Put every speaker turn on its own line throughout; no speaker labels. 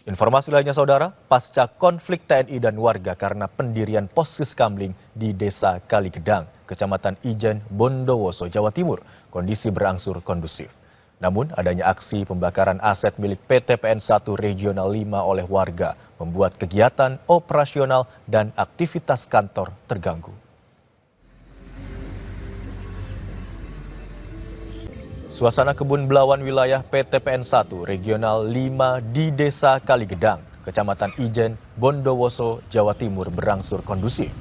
Informasi lainnya saudara, pasca konflik TNI dan warga karena pendirian pos Siskamling di Desa Kaligedang, Kecamatan Ijen, Bondowoso, Jawa Timur, kondisi berangsur kondusif. Namun adanya aksi pembakaran aset milik PT PN 1 Regional 5 oleh warga membuat kegiatan operasional dan aktivitas kantor terganggu. Suasana kebun belawan wilayah PT PN 1 Regional 5 di Desa Kaligedang, Kecamatan Ijen, Bondowoso, Jawa Timur berangsur kondusif.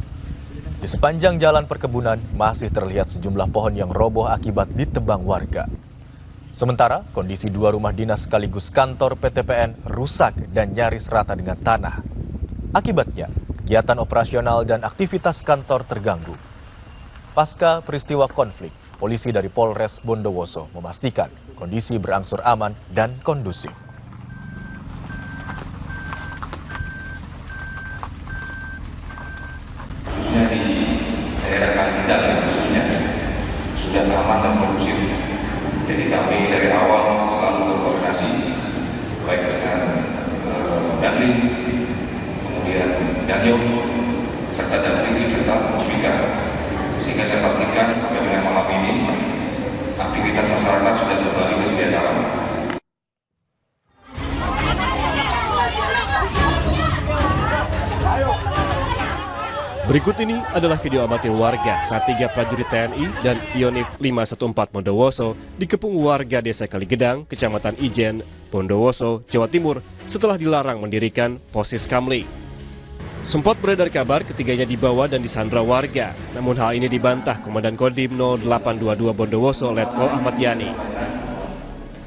Di sepanjang jalan perkebunan masih terlihat sejumlah pohon yang roboh akibat ditebang warga. Sementara kondisi dua rumah dinas sekaligus kantor PT PN rusak dan nyaris rata dengan tanah. Akibatnya, kegiatan operasional dan aktivitas kantor terganggu. Pasca peristiwa konflik, polisi dari Polres Bondowoso memastikan kondisi berangsur aman dan kondusif.
Khususnya di daerah Kaligedang khususnya sudah aman dan kondusif. Jadi kami dari awal selalu berkoordinasi baik dengan Danlim, kemudian Danyo, serta Danlim serta Musbika. Sehingga saya pastikan sampai dengan malam ini aktivitas masyarakat sudah kembali ke sedia kala.
Berikut ini adalah video amatir warga saat 3 prajurit TNI dan Yonif 514 Bondowoso dikepung warga Desa Kaligedang, Kecamatan Ijen, Bondowoso, Jawa Timur setelah dilarang mendirikan pos Siskamling. Sempat beredar kabar ketiganya dibawa dan disandra warga, namun hal ini dibantah Komandan Kodim 0822 Bondowoso Letko Ahmad Yani.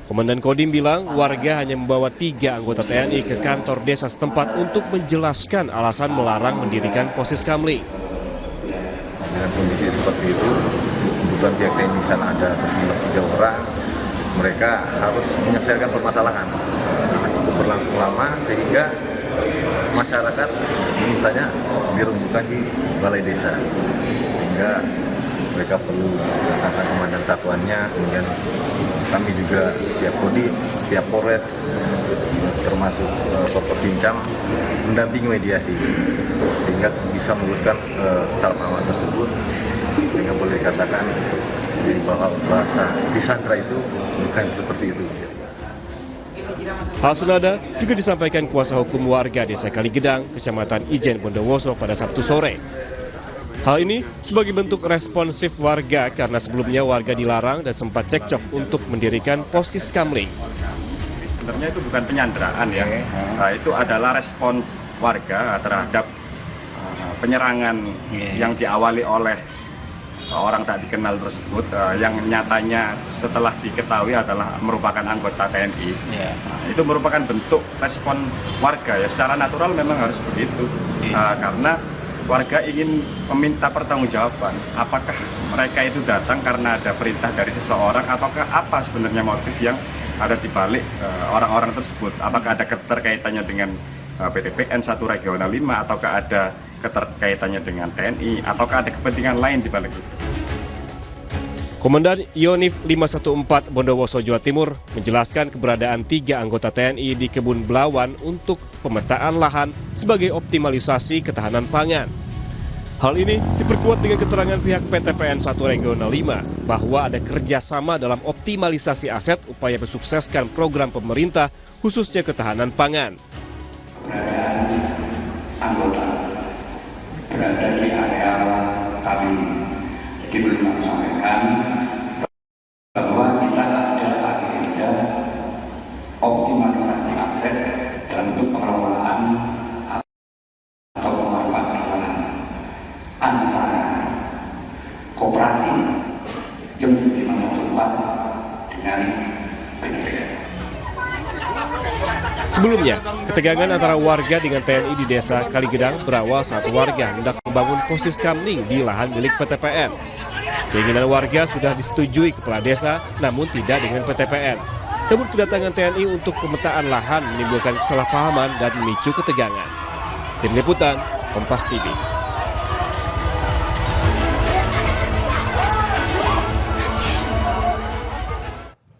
Komandan Kodim bilang warga hanya membawa 3 anggota TNI ke kantor desa setempat untuk menjelaskan alasan melarang mendirikan pos Siskamling.
Dengan kondisi seperti itu, kebutuhan pihak TNI di sana ada berjumlah 3 orang, mereka harus menyelesaikan permasalahan. Cukup berlangsung lama sehingga masyarakat mintanya dirumbukan di balai desa, sehingga mereka perlu mendatangkan komandan satuannya, kemudian kami juga tiap Kodim, tiap Polres, termasuk Perpincam mendampingi mediasi, sehingga bisa meluruskan kesalahpahaman tersebut, sehingga boleh dikatakan jadi bahasa disandra itu bukan seperti itu.
Hal senada juga disampaikan kuasa hukum warga Desa Kaligedang, Kecamatan Ijen, Bondowoso pada Sabtu sore. Hal ini sebagai bentuk responsif warga karena sebelumnya warga dilarang dan sempat cekcok untuk mendirikan pos Siskamling.
Sebenarnya itu bukan penyanderaan ya, itu adalah respons warga terhadap penyerangan yang diawali oleh orang tak dikenal tersebut, yang nyatanya setelah diketahui adalah merupakan anggota TNI. Itu merupakan bentuk respon warga ya, secara natural memang harus begitu, karena warga ingin meminta pertanggungjawaban, apakah mereka itu datang karena ada perintah dari seseorang, ataukah apa sebenarnya motif yang ada di balik orang-orang tersebut, apakah ada keterkaitannya dengan PT PN 1 Regional 5, ataukah ada keterkaitannya dengan TNI, ataukah ada kepentingan lain di balik itu.
Komandan Yonif 514 Bondowoso, Jawa Timur menjelaskan keberadaan 3 anggota TNI di kebun belawan untuk pemetaan lahan sebagai optimalisasi ketahanan pangan. Hal ini diperkuat dengan keterangan pihak PT PN 1 Regional 5 bahwa ada kerjasama dalam optimalisasi aset upaya mensukseskan program pemerintah khususnya ketahanan pangan.
Keberadaan anggota berada di area kami, jadi belum kami sampaikan bahwa kita ada agenda optimalisasi aset dalam bentuk pengelolaan atau pemanfaatan antara koperasi yang 514 dengan PT PN.
Sebelumnya, ketegangan antara warga dengan TNI di Desa Kaligedang berawal saat warga hendak membangun pos Siskamling di lahan milik PT PN. Keinginan warga sudah disetujui kepala desa, namun tidak dengan PT PN. Namun kedatangan TNI untuk pemetaan lahan menimbulkan kesalahpahaman dan memicu ketegangan. Tim Liputan, Kompas TV.